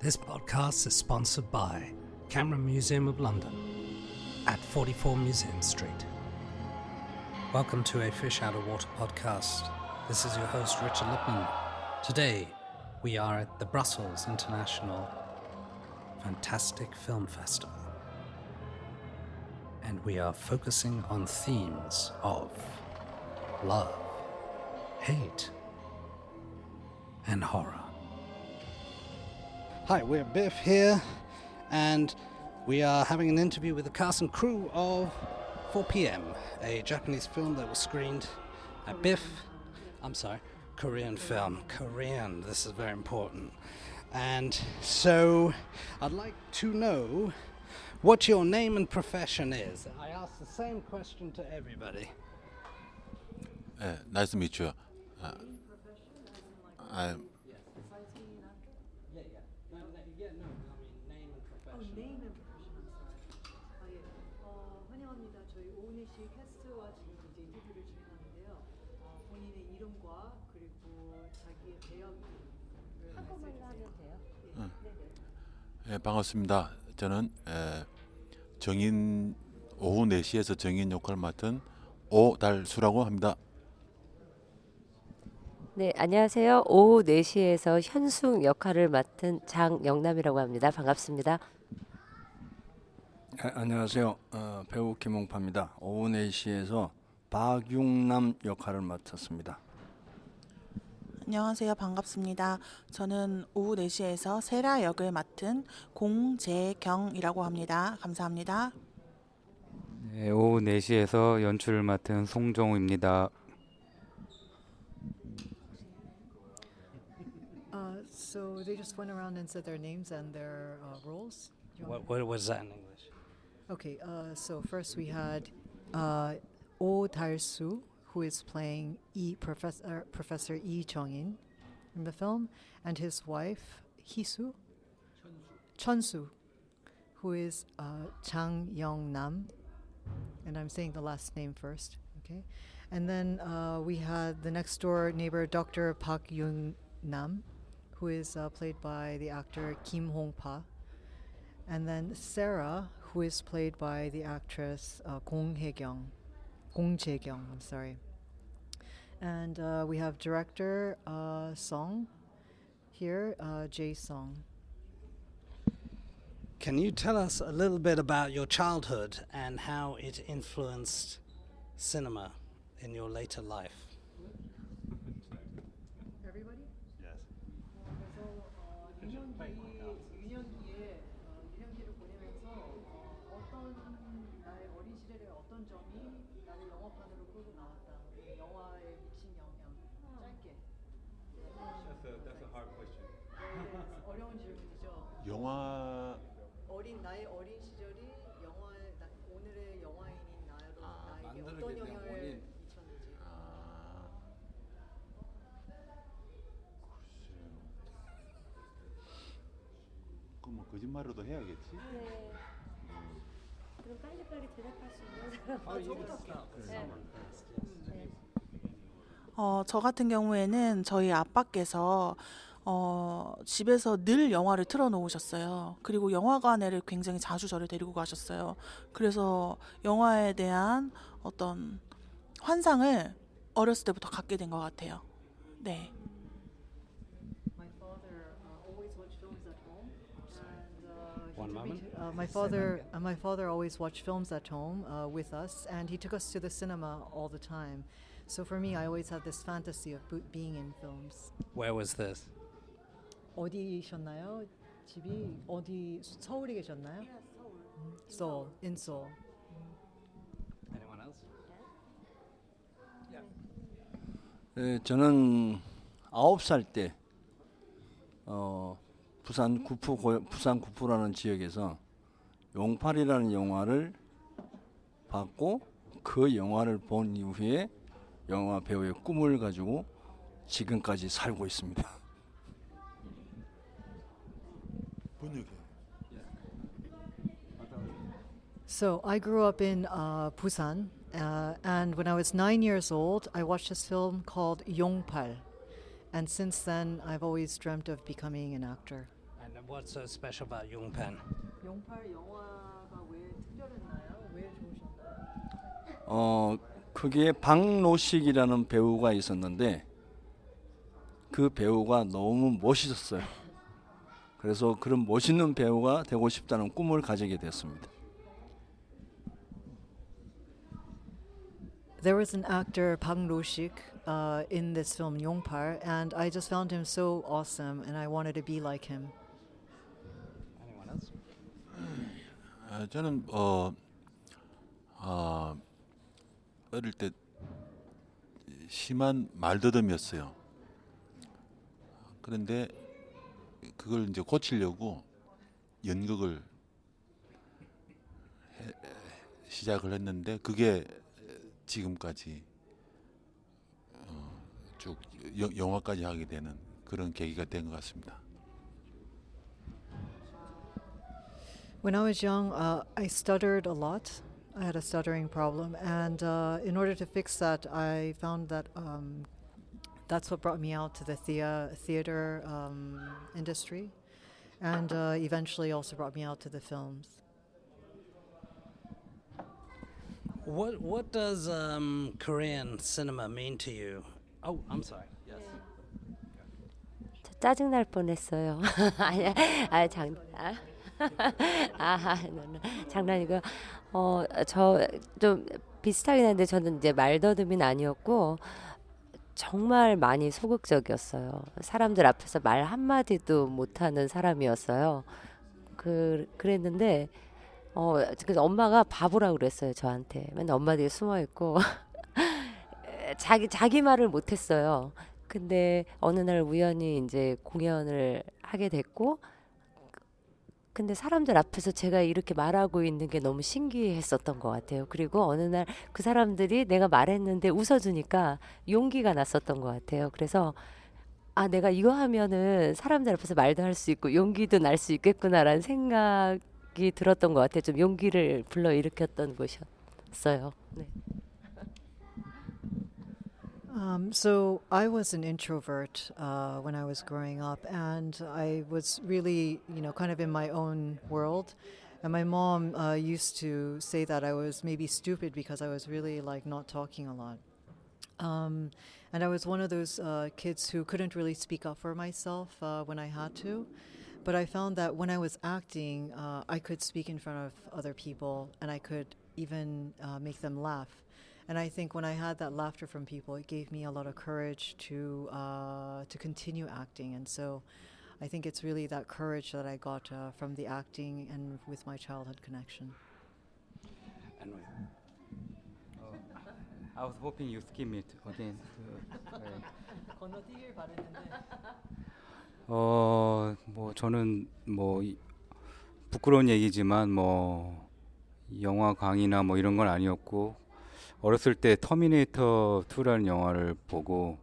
This podcast is sponsored by Camera Museum of London at 44 Museum Street. Welcome to a Fish Out of Water podcast. This is your host, Richard Lippman. Today, we are at the Brussels International Fantastic Film Festival. And we are focusing on themes of love, hate, and horror. Hi, we're BIFFF here, and we are having an interview with the cast and crew of 4 p.m., a Japanese film that was screened at Korean film. Korean, this is very important. And so, I'd like to know what your name and profession is. I ask the same question to everybody. Nice to meet you. I'm name and profession. name and profession, I'm sorry. 환영합니다. 저희 오은희 씨 캐스트와 지금 이제 인터뷰를 진행하는데요. 본인의 이름과 그리고 자기의 배역을 한국말로 하면 돼요? 네, 반갑습니다. 저는 정인 오후 4시에서 정인 역할을 맡은 오달수라고 합니다. 네, 안녕하세요. 오후 4시에서 현숙 역할을 맡은 장영남이라고 합니다. 반갑습니다. 안녕하세요. 배우 김홍파입니다. 오후 4시에서 박용남 역할을 맡았습니다. 안녕하세요. 반갑습니다. 저는 오후 4시에서 세라 역을 맡은 공재경이라고 합니다. 감사합니다. 네, 오후 4시에서 연출을 맡은 송정우입니다. So they just went around and said their names and their roles. What was that in English? Okay, so first we had Oh Dal-soo, who is playing Professor Lee Jong-in in the film, and his wife Hee-soo, Chun-soo, who is Chang Young-nam, and I'm saying the last name first, okay? And then we had the next door neighbor, Dr. Park Yoon-nam, who is played by the actor Kim Hong-pa, and then Sarah, who is played by the actress Gong Jae-kyung, I'm sorry. And we have director Song here, Jae Song. Can you tell us a little bit about your childhood and how it influenced cinema in your later life? Everybody? Yes. 그래서 유년기를 보내면서 어떤 나의 어린 시절의 어떤 점이 나를 영화판으로 끌고 나왔다. 영화에 미친 영향. 짧게. That's a hard question. 어려운 질문이죠. 영화 나의 어린 시절이 오늘의 영화인인 나에게 어떤 영향을 미쳤는지. 그럼 뭐 거짓말로도 해야겠지? 네. 그럼 빨리빨리 대답할 수 있는 사람. 저 같은 경우에는 저희 아빠께서 집에서 늘 영화를 틀어놓으셨어요. 그리고 영화관에를 굉장히 자주 저를 데리고 가셨어요. 그래서 영화에 대한 어떤 환상을 어렸을 때부터 갖게 된 것 같아요. 네. My father always watched films at home. And One moment. my father always watched films at home with us, and he took us to the cinema all the time. So for me, I always had this fantasy of being in films. Where was this? 어디셨나요? 집이 어디 서울에 계셨나요? Seoul. In Seoul. Anyone else? 저는 9살 때 부산 구포라는 지역에서 용팔이라는 영화를 봤고 그 영화를 본 이후에 영화 배우의 꿈을 가지고 지금까지 살고 있습니다. So I grew up in Busan, and when I was 9 years old, I watched this film called Yongpal, and since then I've always dreamt of becoming an actor. And what's so special about 용팔? 용팔 영화가 왜 특별했나요? 왜 좋으셨나요? 그게 박노식이라는 배우가 있었는데 그 배우가 너무 멋있었어요. 그래서 그런 멋있는 배우가 되고 싶다는 꿈을 가지게 됐습니다. There was an actor, Bang Ro-sik, in this film Yongpar, and I just found him so awesome, and I wanted to be like him. Anyone else? 저는 어릴 때 심한 말더듬이었어요. 그런데 그걸 이제 고치려고 연극을 시작을 했는데 그게 지금까지 쭉 영화까지 하게 되는 그런 계기가 된 것 같습니다. When I was young, I stuttered a lot. I had a stuttering problem, and in order to fix that, I found that that's what brought me out to the theater industry, and eventually also brought me out to the films. What does Korean cinema mean to you? Oh, I'm sorry. Yes. 짜증 날 뻔했어요. 장난이고요. 저 좀 비슷하긴 한데 저는 이제 말더듬이는 아니었고 정말 많이 소극적이었어요. 사람들 앞에서 말 한마디도 못하는 사람이었어요. 그랬는데 그래서 엄마가 바보라고 그랬어요, 저한테. 맨날 엄마 뒤에 숨어 있고 자기 말을 못했어요. 근데 어느 날 우연히 이제 공연을 하게 됐고, 근데 사람들 앞에서 제가 이렇게 말하고 있는 게 너무 신기했었던 것 같아요. 그리고 어느 날 그 사람들이 내가 말했는데 웃어주니까 용기가 났었던 것 같아요. 그래서 내가 이거 하면은 사람들 앞에서 말도 할 수 있고 용기도 날 수 있겠구나라는 생각이 들었던 것 같아요. 좀 용기를 불러일으켰던 곳이었어요. 네. So I was an introvert when I was growing up, and I was really, kind of in my own world. And my mom used to say that I was maybe stupid because I was really not talking a lot. And I was one of those kids who couldn't really speak up for myself when I had to. But I found that when I was acting, I could speak in front of other people, and I could even make them laugh. And I think when I had that laughter from people, it gave me a lot of courage to continue acting. And so I think it's really that courage that I got from the acting and with my childhood connection. And I was hoping you skim it again. 건너뛰길 바랬는데. 뭐 저는 부끄러운 얘기지만 영화 강의나 이런 건 아니었고, 어렸을 때 터미네이터 2라는 영화를 보고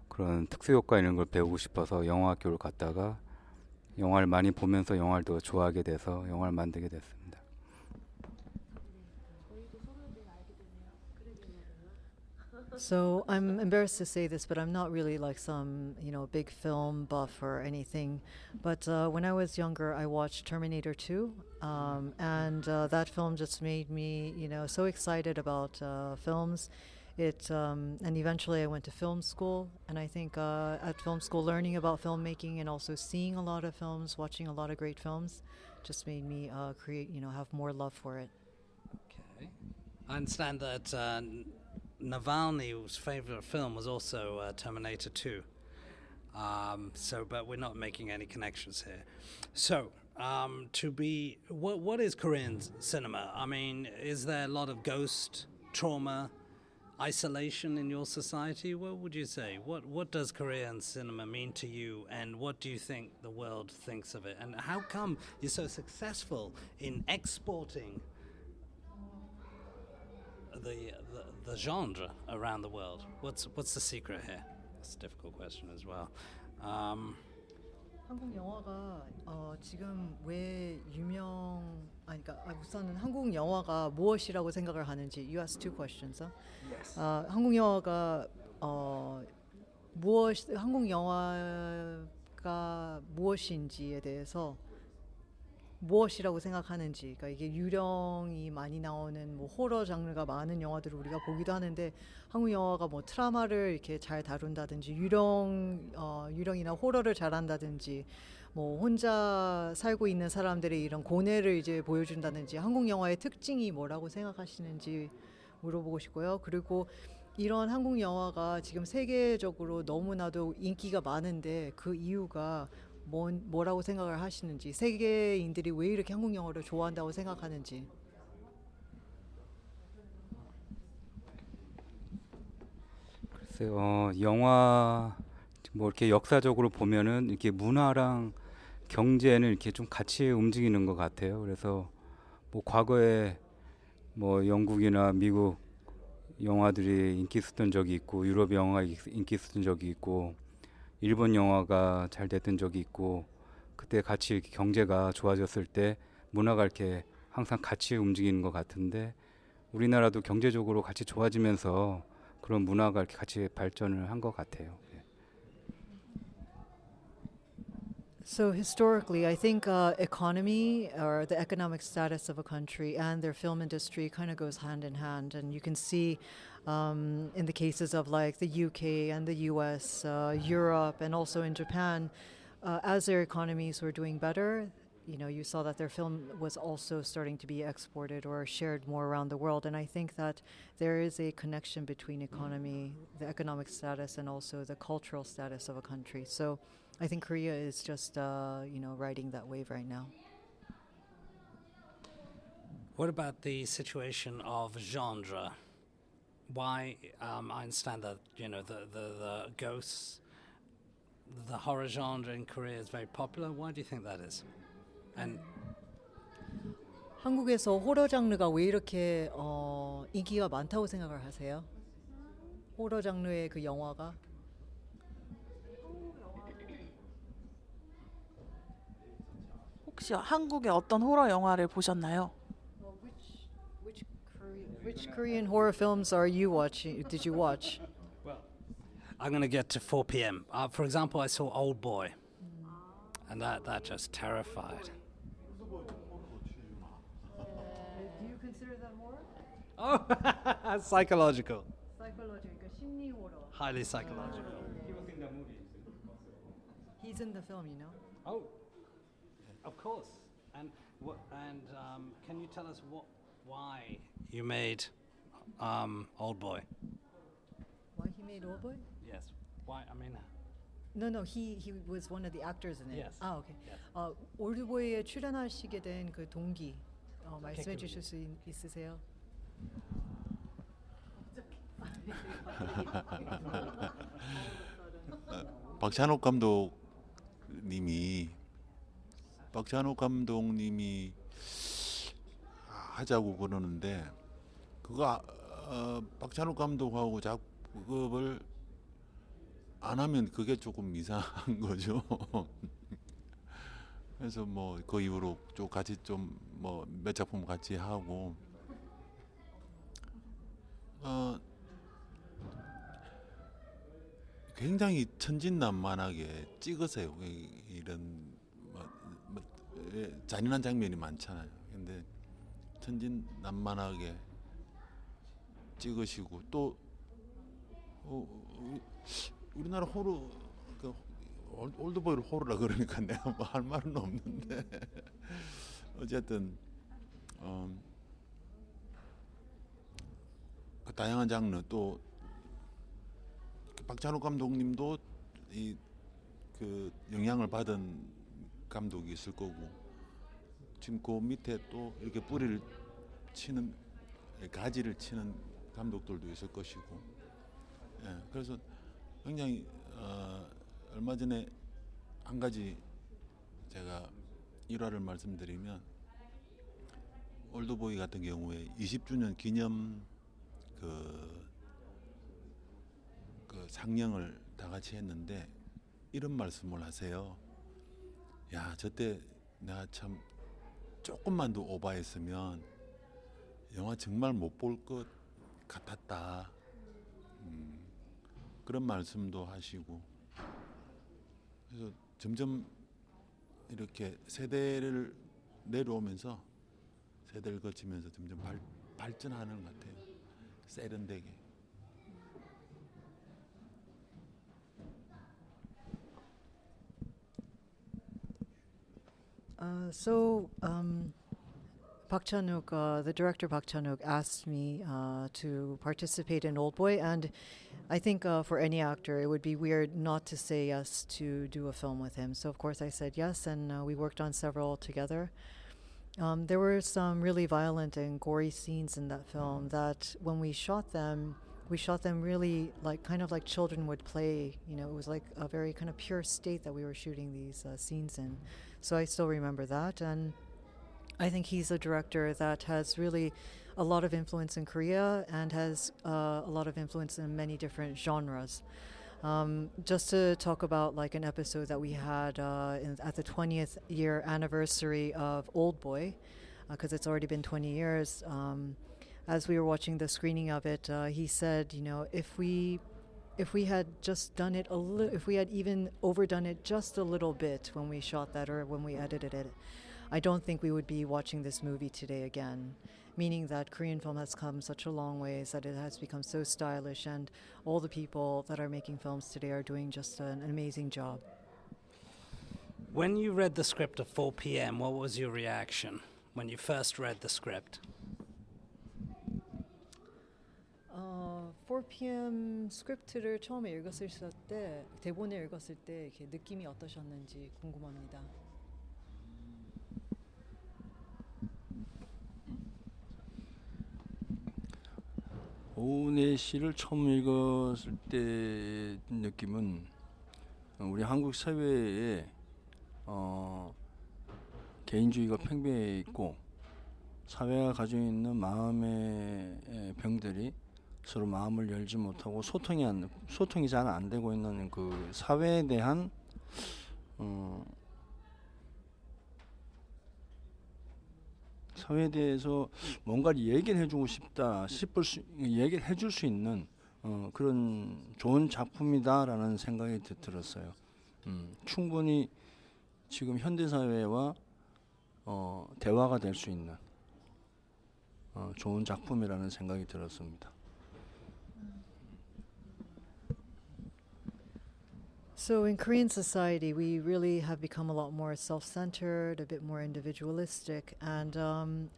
그런 특수효과 이런 걸 배우고 싶어서 영화학교를 갔다가 영화를 많이 보면서 영화를 더 좋아하게 돼서 영화를 만들게 됐습니다. So I'm embarrassed to say this, but I'm not really like some, big film buff or anything. But when I was younger, I watched Terminator 2, and that film just made me, so excited about films. And eventually I went to film school, and I think at film school, learning about filmmaking and also seeing a lot of films, watching a lot of great films, just made me have more love for it. okay, I understand that Navalny's favorite film was also Terminator 2. But we're not making any connections here. So, what is Korean cinema? I mean, is there a lot of ghost trauma, isolation in your society? What would you say? What does Korean cinema mean to you, and what do you think the world thinks of it? And how come you're so successful in exporting the genre around the world? What's the secret here? That's a difficult question as well. 한국 영화가 지금 왜 그러니까 우선은 한국 영화가 무엇이라고 생각을 하는지. You asked two questions. Yes. 한국 영화가 한국 영화가 장르가 무엇인지에 대해서 무엇이라고 생각하는지, 그러니까 이게 유령이 많이 나오는 뭐 호러 장르가 많은 영화들을 우리가 보기도 하는데 한국 영화가 뭐 트라우마를 이렇게 잘 다룬다든지 유령이나 호러를 잘한다든지 뭐 혼자 살고 있는 사람들의 이런 고뇌를 이제 보여준다든지 한국 영화의 특징이 뭐라고 생각하시는지 물어보고 싶고요. 그리고 이런 한국 영화가 지금 세계적으로 너무나도 인기가 많은데 그 이유가 뭐라고 생각을 하시는지, 세계인들이 왜 이렇게 한국 영화를 좋아한다고 생각하는지. 글쎄요, 영화 뭐 이렇게 역사적으로 보면은 이렇게 문화랑 경제는 이렇게 좀 같이 움직이는 것 같아요. 그래서 뭐 과거에 뭐 영국이나 미국 영화들이 인기 있었던 적이 있고, 유럽 영화가 인기 있었던 적이 있고, 일본 영화가 잘 됐던 적이 있고, 그때 같이 이렇게 경제가 좋아졌을 때 문화가 이렇게 항상 같이 움직이는 것 같은데, 우리나라도 경제적으로 같이 좋아지면서 그런 문화가 이렇게 같이 발전을 한 것 같아요. So historically, I think economy or the economic status of a country and their film industry kind of goes hand in hand, and you can see in the cases of like the UK and the US, Europe, and also in Japan, as their economies were doing better, you know, you saw that their film was also starting to be exported or shared more around the world. And I think that there is a connection between economy, the economic status, and also the cultural status of a country. So I think Korea is just, riding that wave right now. What about the situation of genre? Why, I understand that, the ghosts, the horror genre in Korea is very popular. Why do you think that is? And 한국에서 호러 장르가 왜 이렇게 인기가 많다고 생각을 하세요? 호러 장르의 그 영화가? 혹시 한국의 어떤 호러 영화를 보셨나요? Which Korean horror films are you watching? Did you watch? I'm going to get to 4 p.m. For example, I saw Old Boy, and that just terrified. Do you consider that horror? Oh, psychological. Psychological, 심리 horror. Highly psychological. He's in the film, you know. Oh, of course. And can you tell us why you made Old Boy? Why he made Old Boy? Yes. Why? I mean, No, he was one of the actors in it. Yes. 아, 오케이. Yes. 올드보이에 출연하시게 된 그 동기 말씀해 주실 수 있으세요? 박찬욱 감독님이 하자고 그러는데 그거 박찬욱 감독하고 작업을 안 하면 그게 조금 이상한 거죠. 그래서 뭐 그 이후로 좀 같이 좀 뭐 몇 작품 같이 하고 굉장히 천진난만하게 찍으세요. 이런 잔인한 장면이 많잖아요. 근데 천진난만하게 찍으시고 또 우리나라 호러 올드보이를 호러라 그러니까 내가 뭐 할 말은 없는데 어쨌든 그 다양한 장르 또 박찬욱 감독님도 그 영향을 받은 감독이 있을 거고 지금 그 밑에 또 이렇게 뿌리를 치는 가지를 치는 감독들도 있을 것이고 예, 그래서 굉장히 얼마 전에 한 가지 제가 일화를 말씀드리면 올드보이 같은 경우에 20주년 기념 그 상영을 다 같이 했는데 이런 말씀을 하세요. 야, 저때 내가 참 조금만 더 오버했으면 영화 정말 못 볼 것 같았다. 그런 말씀도 하시고 그래서 점점 이렇게 세대를 내려오면서 세대를 거치면서 점점 발전하는 것 같아요. 세련되게. Park Chan-wook, the director Park Chan-wook asked me to participate in Oldboy, and I think for any actor it would be weird not to say yes to do a film with him. So of course I said yes, and we worked on several together. There were some really violent and gory scenes in that film that when we shot them really kind of like children would play. You know, it was like a very kind of pure state that we were shooting these scenes in. So I still remember that, and I think he's a director that has really a lot of influence in Korea and has a lot of influence in many different genres. Just to talk about like an episode that we had at the 20th year anniversary of Oldboy, because it's already been 20 years. As we were watching the screening of it, he said, you know, if we had just done it if we had even overdone it just a little bit when we shot that or when we edited it, I don't think we would be watching this movie today again. Meaning that Korean film has come such a long ways, that it has become so stylish, and all the people that are making films today are doing just an amazing job. When you read the script of 4 p.m., what was your reaction when you first read the script? 4 p.m. 스크립트를 처음에 읽었을 때, 대본을 읽었을 때 이렇게 느낌이 어떠셨는지 궁금합니다. 오후 4시를 처음 읽었을 때 느낌은 우리 한국 사회에 개인주의가 팽배해 있고 사회가 가지고 있는 마음의 병들이 서로 마음을 열지 못하고 소통이 잘 안 되고 있는 그 사회에 대한 사회에 대해서 뭔가를 얘기를 해주고 싶다 얘기를 해줄 수 있는 그런 좋은 작품이다라는 생각이 들었어요. 충분히 지금 현대 사회와 대화가 될 수 있는 좋은 작품이라는 생각이 들었습니다. So in Korean society, we really have become a lot more self-centered, a bit more individualistic, and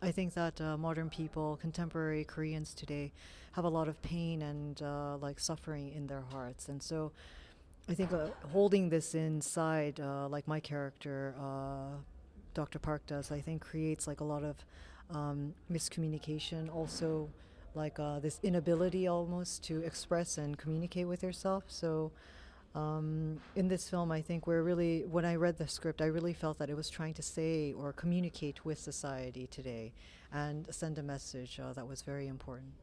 I think that modern people, contemporary Koreans today, have a lot of pain and like suffering in their hearts. And so I think holding this inside, like my character, Dr. Park does, I think creates like a lot of miscommunication, also like this inability almost to express and communicate with yourself. So in this film, I think when I read the script, I really felt that it was trying to say or communicate with society today and send a message that was very important.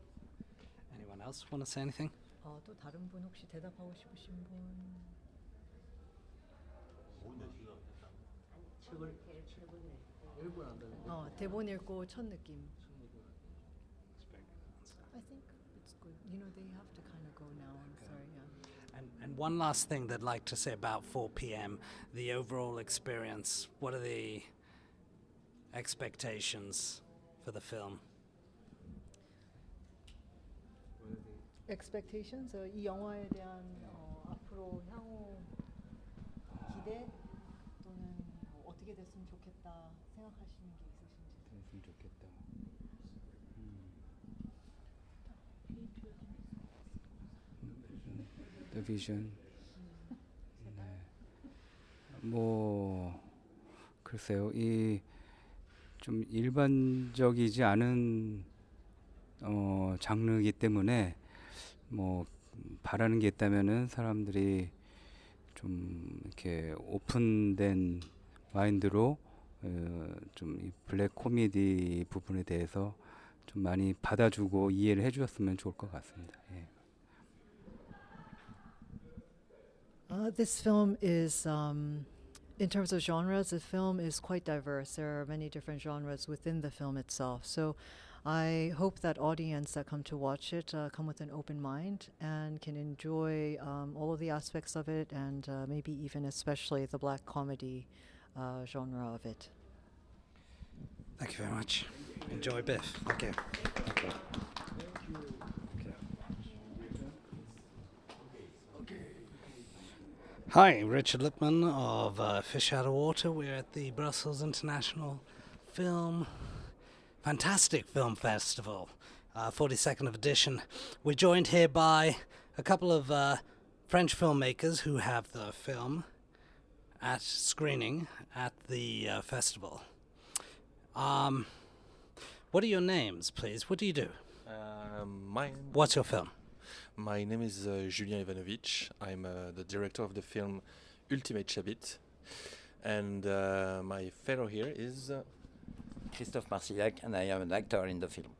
Anyone else want to say anything? 또 다른 분 혹시 대답하고 싶으신 분? 대본 읽고 첫 느낌. I think it's good. You know, they have to kind of go now. I'm sorry. Yeah. And one last thing that I'd like to say about 4 p.m., the overall experience. What are the expectations for the film? Expectations? 이 영화에 대한 앞으로 향후 기대 또는 어떻게 됐으면 좋겠다 생각하시는 게 있으신지. 됐으면 좋겠다. The vision. 네. 뭐 글쎄요, 이 좀 일반적이지 않은 장르이기 때문에 뭐 바라는 게 있다면은 사람들이 좀 이렇게 오픈된 마인드로 좀 이 블랙 코미디 부분에 대해서 좀 많이 받아주고 이해를 해주셨으면 좋을 것 같습니다. 예. This film is, in terms of genres, the film is quite diverse. There are many different genres within the film itself. So I hope that audience that come to watch it come with an open mind and can enjoy all of the aspects of it, and maybe even especially the black comedy genre of it. Thank you very much. Enjoy Biff. Thank you. Hi, Richard Lipman of Fish Out of Water. We're at the Brussels International Fantastic Film Festival, 42nd edition. We're joined here by a couple of French filmmakers who have the film at screening at the festival. What are your names, please? What do you do? What's your film? My name is Julien Ivanovic. I'm the director of the film Ultimate Chabite. And my fellow here is Christophe Marcillac, and I am an actor in the film.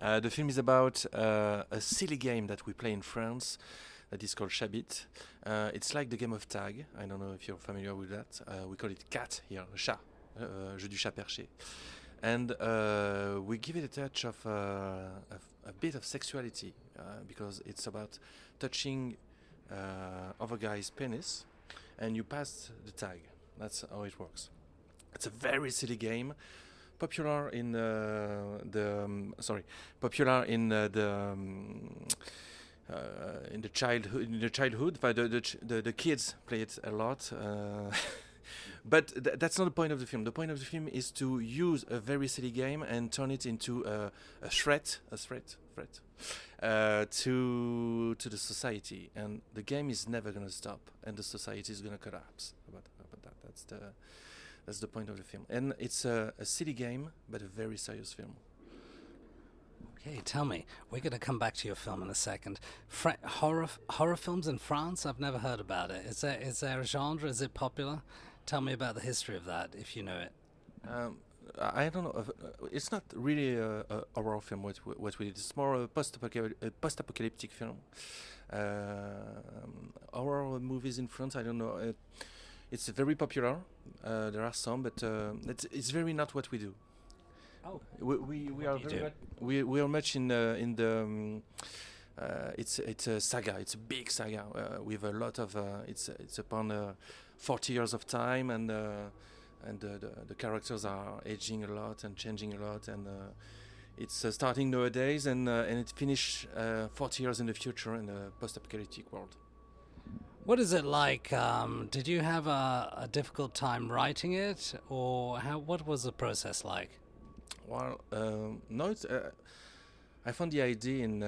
the film is about a silly game that we play in France that is called Chabite. It's like the game of tag. I don't know if you're familiar with that. We call it cat here, chat, jeu du chat perché. And we give it a touch of a bit of sexuality because it's about touching other guy's penis, and you pass the tag. That's how it works. It's a very silly game, popular in the childhood. The kids play it a lot. But that's not the point of the film. The point of the film is to use a very silly game and turn it into a threat to the society. And the game is never going to stop, and the society is going to collapse. About that. That's the point of the film. And it's a silly game, but a very serious film. Okay, tell me. We're going to come back to your film in a second. Horror films in France? I've never heard about it. Is there a genre? Is it popular? Tell me about the history of that, if you know it. I don't know. It's not really a horror film. What we did. It's more a post-apocalyptic film. Horror movies in France, I don't know. It's very popular. There are some, but it's very not what we do. Oh, we are much in the. It's a saga. It's a big saga with a lot of. It's upon 40 years of time, and the characters are aging a lot and changing a lot, and it's starting nowadays, and it finished 40 years in the future in a post-apocalyptic world. What is it like? Did you have a difficult time writing it, or what was the process like? Well, no, I found the idea in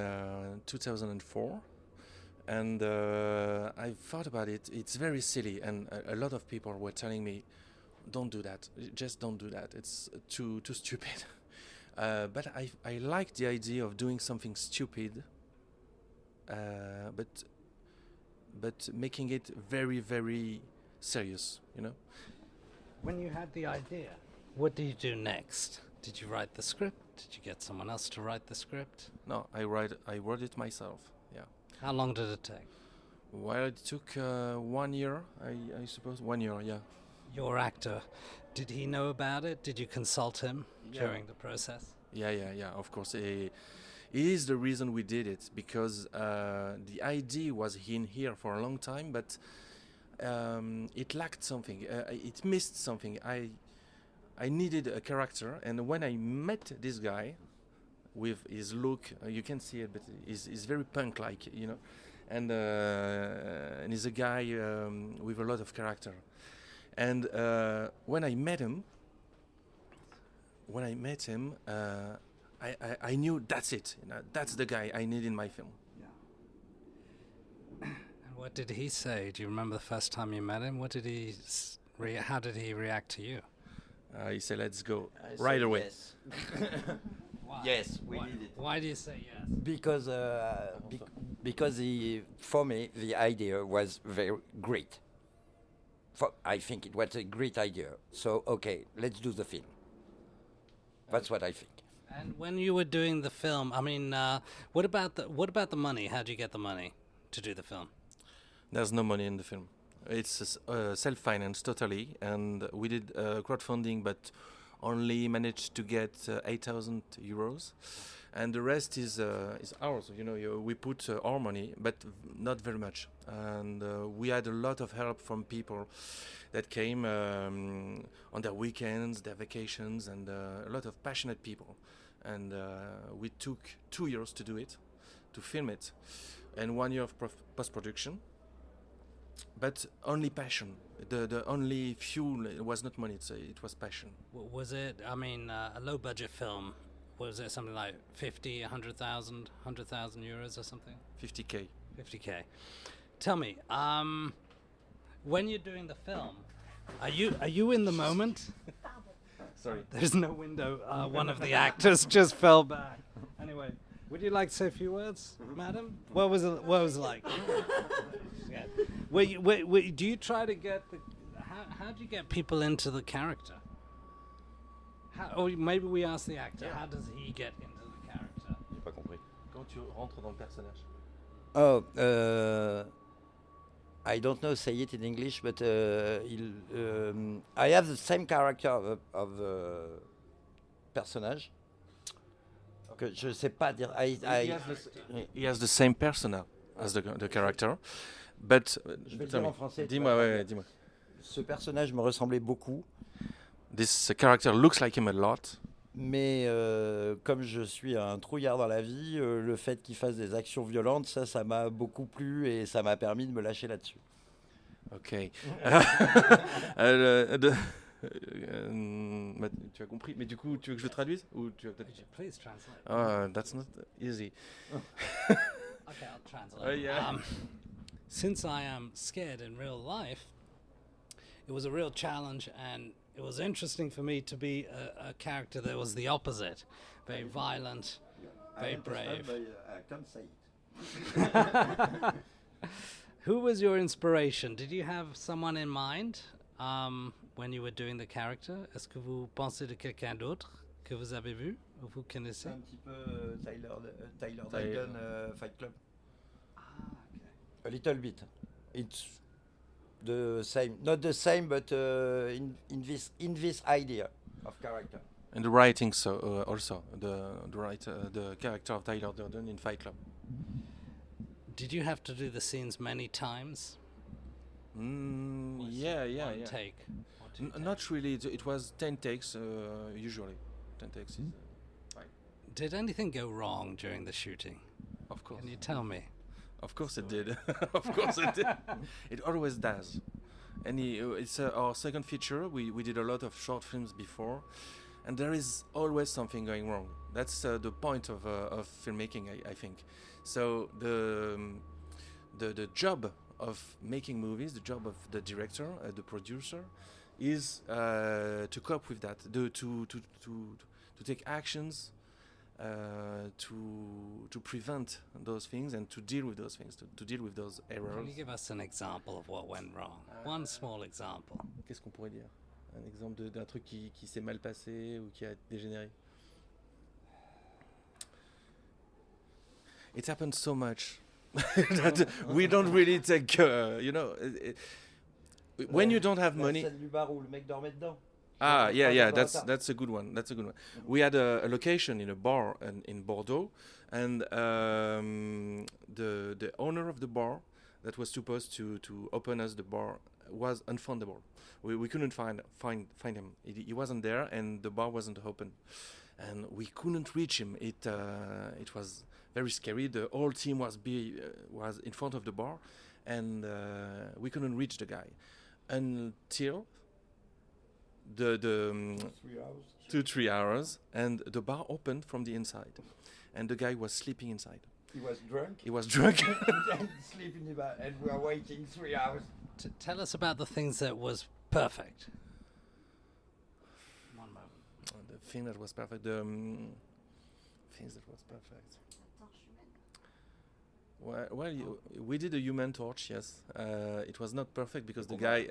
2004, and I thought about it. It's very silly, and a lot of people were telling me, "Don't do that. Just don't do that. It's too stupid." But I like the idea of doing something stupid, but making it very, very serious. You know. When you had the idea, what did you do next? Did you write the script? Did you get someone else to write the script? No, I wrote it myself. Yeah. How long did it take? Well, it took 1 year, I suppose. 1 year, yeah. Your actor, did he know about it? Did you consult him during the process? Yeah. Of course, he is the reason we did it, because the idea was in here for a long time, but it lacked something. It missed something. I needed a character, and when I met this guy with his look, you can see it, but he's very punk-like, you know, and he's a guy with a lot of character. And when I met him, I knew that's it. You know, that's the guy I need in my film. Yeah. And what did he say? Do you remember the first time you met him? What did he? How did he react to you? He said, "Let's go right away." Yes. Yes, we need it. Why do you say yes? Because for me, the idea was very great. I think it was a great idea. So, okay, let's do the film. That's what I think. And when you were doing the film, I mean, what about the money? How did you get the money to do the film? There's no money in the film. It's self-financed totally, and we did crowdfunding, but only managed to get 8,000 euros, and the rest is ours. We put our money, but not very much. And we had a lot of help from people that came on their weekends, their vacations, and a lot of passionate people. And we took 2 years to do it, to film it, and 1 year of post-production. But only passion. The only fuel was not money, it was passion. Was it, a low-budget film? Was it something like 50, 100,000 euros or something? 50K. 50K. Tell me, when you're doing the film, are you in the moment? Sorry. There's no window. One of the actors just fell back. Anyway, would you like to say a few words, madam? What was it like? Yeah. Do you try to get how do you get people into the character? Or maybe we ask the actor, how does he get into the character? J'ai pas compris. Quand tu rentres dans le personnage. Oh, I don't know say it in English, but I have the same character of personnage. Que je sais pas dire. He has the same persona as the character, but Je vais le dire en français. dis-moi. Ce personnage me ressemblait beaucoup, This character looks like him a lot, mais comme je suis un trouillard dans la vie, le fait qu'il fasse des actions violentes, ça m'a beaucoup plu et ça m'a permis de me lâcher là-dessus. Ok. Tu as compris, mais du coup, tu veux que je le traduise ou tu vas peut-être... Please translate. That's not easy. Okay, I'll translate. Yeah. Since I am scared in real life, it was a real challenge, and it was interesting for me to be a character that was the opposite, very violent, very brave. I can't say it. Who was your inspiration? Did you have someone in mind when you were doing the character? Est-ce que vous pensez de quelqu'un d'autre que vous avez vu ou vous connaissez? Un petit peu Tyler Durden, Fight Club. A little bit. It's the same, not the same, but in this idea of character. And the writing, so also the character of Tyler Durden in Fight Club. Did you have to do the scenes many times? Yeah. Take. Not really. It was 10 takes usually. 10 takes is fine. Did anything go wrong during the shooting? Of course. Can you tell me? Of course it did. Of course it did. It always does. And it's our second feature. We did a lot of short films before, and there is always something going wrong. That's the point of filmmaking, I think. So the job of making movies, the job of the director, the producer, is to cope with that, to take actions, to prevent those things and to deal with those things, to deal with those errors. Can you give us an example of what went wrong? One small example. Qu'est-ce qu'on pourrait dire? Un exemple d'un truc qui s'est mal passé ou qui a dégénéré? It happens so much that we don't really take, when you don't have money. La scène du bar où le mec dormait dedans. Yeah, that's a good one. We had a location in a bar in Bordeaux, and the owner of the bar that was supposed to open us the bar was unfoundable. We couldn't find him. He wasn't there, and the bar wasn't open, and we couldn't reach him. It was very scary. The whole team was in front of the bar, and we couldn't reach the guy until the 2-3 hours, and the bar opened from the inside, and the guy was sleeping inside. He was drunk. He was drunk. And sleeping in the bar, and we are waiting 3 hours. Tell us about the things that was perfect. One moment. The thing that was perfect. Well, we did a Human Torch, yes. It was not perfect because the guy...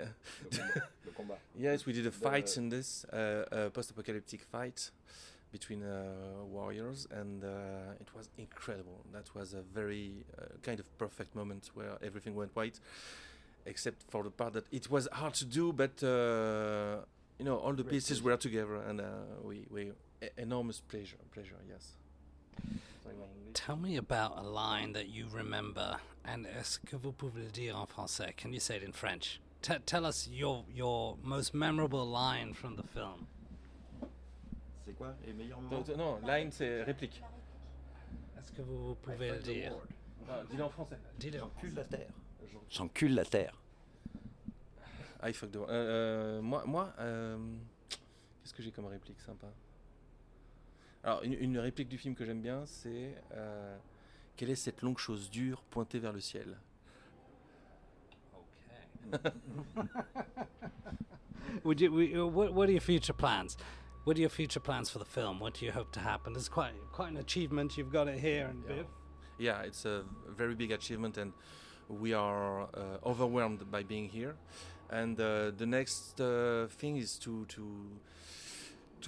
Le combat. Yes, we did a fight in this, a post-apocalyptic fight between warriors, and it was incredible. That was a very kind of perfect moment where everything went right, except for the part that it was hard to do, but you know, all the Great pieces were together, and we enormous pleasure. Yes. Sorry, my English. Tell me about a line that you remember, and est-ce que vous pouvez le dire en français? Can you say it in French? Tell us your most memorable line from the film. C'est quoi les meilleurs moments? Non, line c'est réplique. Est-ce que vous pouvez le dire? Dis-le en français. Dis-le. J'encule la terre. J'encule la terre. I fuck the world. Moi, qu'est-ce que j'ai comme réplique sympa? Alors, une réplique du film que j'aime bien, c'est quelle est cette longue chose dure pointée vers le ciel? Okay. What are your future plans? What are your future plans for the film? What do you hope to happen? It's quite an achievement. You've got it here in BIFFF. Yeah, it's a very big achievement, and we are overwhelmed by being here. And the next thing is to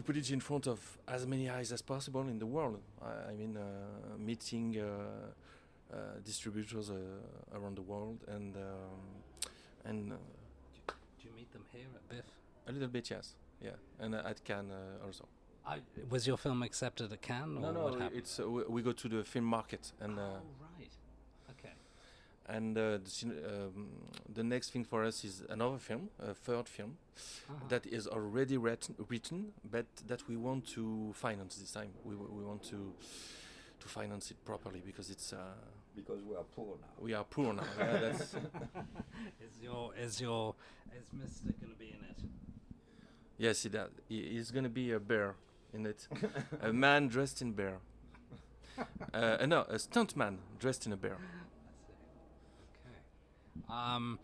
put it in front of as many eyes as possible in the world. I mean, meeting distributors around the world, and Do you meet them here at BIFFF? a little bit, yes, yeah, and at Cannes also. Was your film accepted at Cannes? Or No, what happened? it's we go to the film market, and Oh, right. Okay. and the next thing for us is another film, a third film, Uh-huh. that is already written, but that we want to finance this time. We want to finance it properly, because it's Because we are poor now. we are poor now. Yeah, that's Is Mr. gonna be in it? yes, he's gonna be a bear in it, a man dressed in bear. No, a stunt man dressed in a bear. Okay.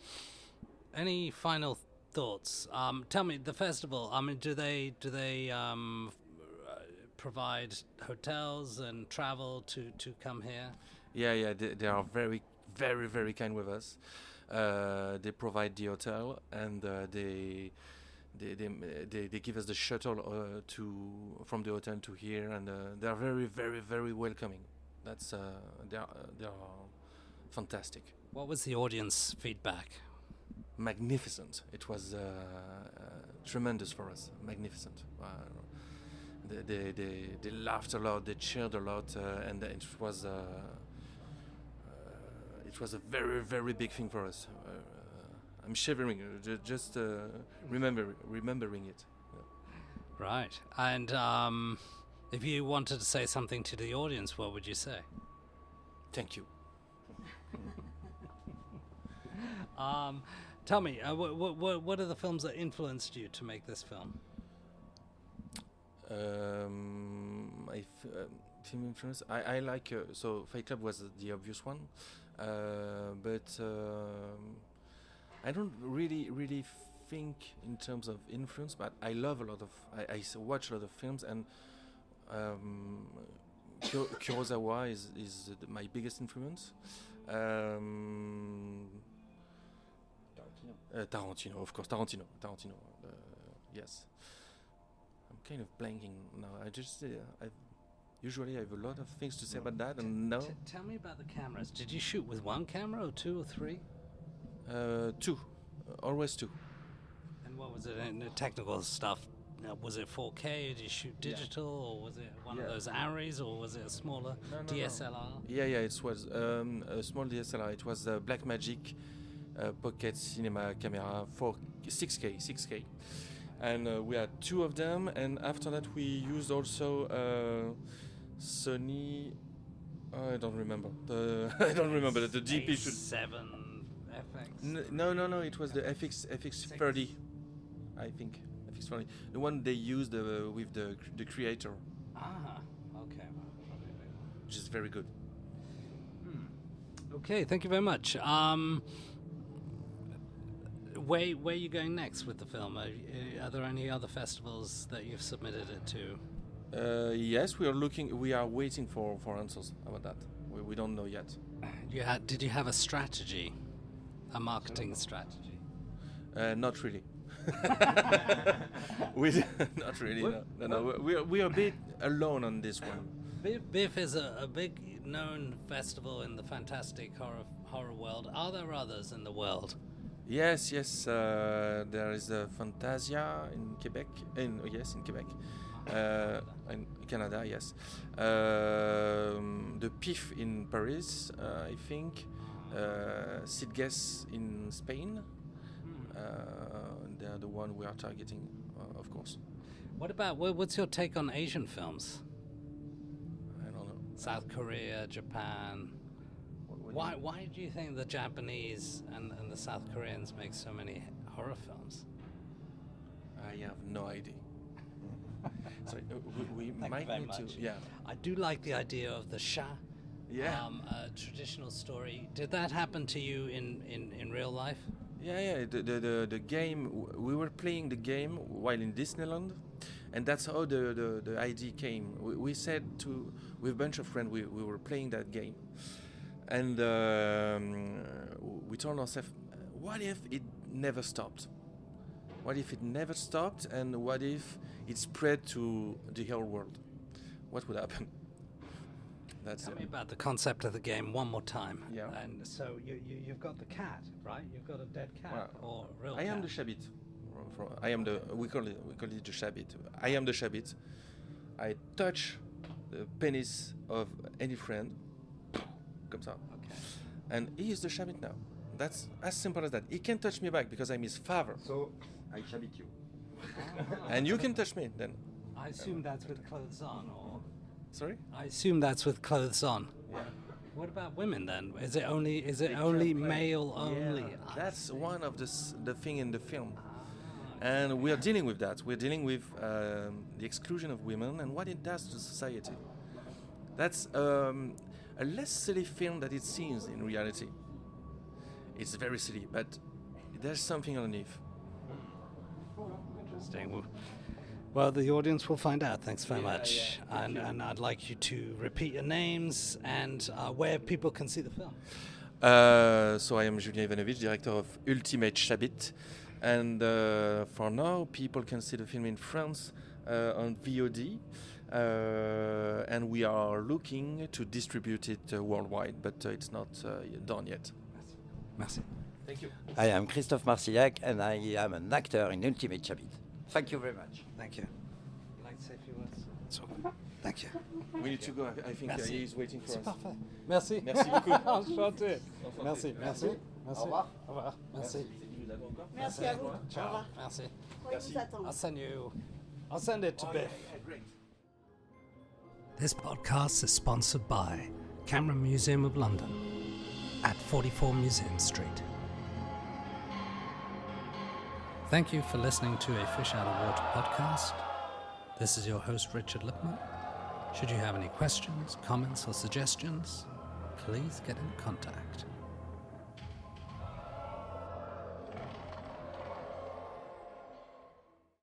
Any final thoughts? Tell me, the festival. I mean, do they provide hotels and travel to come here? Yeah, they are very, very, very kind with us. They provide the hotel, and they give us the shuttle from the hotel to here, and they are very, very, very welcoming. That's they are fantastic, What was the audience feedback? magnificent. It was tremendous for us, magnificent. They laughed a lot, they cheered a lot, and it was a very, very big thing for us. I'm shivering just remembering it. Right. And if you wanted to say something to the audience, what would you say? Thank you. Tell me, what are the films that influenced you to make this film? Film influence. I like so Fight Club was the obvious one, but I don't really think in terms of influence. But I love a lot of. I watch a lot of films, and Kurosawa is my biggest influence. Tarantino, of course, Tarantino. Yes. I'm kind of blanking now. Usually I have a lot of things to say about that, and now Tell me about the cameras. Did you shoot with one camera, or two, or three? two, always two. And what was it in the technical stuff? Was it 4K? Did you shoot digital, or was it one of those Arris, or was it a smaller DSLR? Yeah, it was a small DSLR. It was a Blackmagic Pocket Cinema camera for 6K. And we had two of them, and after that we used also Sony. I don't remember the DP should. S07 FX. No. It was the FX30, I think. FX30, the one they used with the creator, Okay. which is very good. Okay, thank you very much. Where are you going next with the film? Are there any other festivals that you've submitted it to? Yes, we are waiting for answers about that. We don't know yet. Did you have a strategy, a marketing strategy? Not really. Not really. No. We are a bit alone on this one. BIFFF is a big known festival in the fantastic horror world. Are there others in the world? Yes, yes. There is a Fantasia in Quebec. In Quebec. In Canada, yes. The BIFFF in Paris, I think. Sitges in Spain. They are the one we are targeting, of course. What about what's your take on Asian films? I don't know. South Korea, Japan. Why do you think the Japanese and the South Koreans make so many horror films? I have no idea. Sorry, we Thank might you very need to. much. Yeah. I do like the idea of the Sha. Yeah. A traditional story. Did that happen to you in real life? Yeah. The game. We were playing the game while in Disneyland, and that's how the idea came. We said with a bunch of friends we were playing that game, and we told ourselves, what if it never stopped? What if it never stopped, and what if it spread to the whole world? What would happen? That's Tell it. me about the concept of the game one more time. Yeah. And so you've got the cat, right? You've got a dead cat or a real I cat. am the Chabite. I am the we call it the Chabite. I am the Chabite. I touch the penis of any friend, comme ça. Okay. And he is the Chabite now. That's as simple as that. He can touch me back because I'm his father. So I Chabite you. And you can touch me then. I assume that's with clothes on, or Sorry? I assume that's with clothes on. Yeah. What about women then? Is it only male only? Yeah, I that's see. one of the thing in the film. And we are dealing with that. We're dealing with the exclusion of women and what it does to society. That's a less silly film than it seems in reality. It's very silly, but there's something underneath. Interesting. Well, the audience will find out. Thanks very much. And I'd like you to repeat your names and where people can see the film. So I am Julien Ivanovich, director of Ultimate Chabite. And for now, people can see the film in France on VOD. And we are looking to distribute it worldwide, but it's not done yet. Merci. Thank you. I am Christophe Marcillac and I am an actor in Ultimate Chabite. Thank you very much. Thank you. You'd like to say a few words? It's okay. Thank you. We need to go. I think Merci. he is waiting for C'est us. parfait. Merci. Merci beaucoup. Enchanté. Merci. Merci. Merci. Au revoir. Au revoir. Merci. Merci à vous. Ciao. Au revoir. Merci. Merci. I'll send it to Biff. This podcast is sponsored by Camera Museum of London at 44 Museum Street. Thank you for listening to a Fish Out of Water podcast. This is your host, Richard Lipman. Should you have any questions, comments, or suggestions, please get in contact.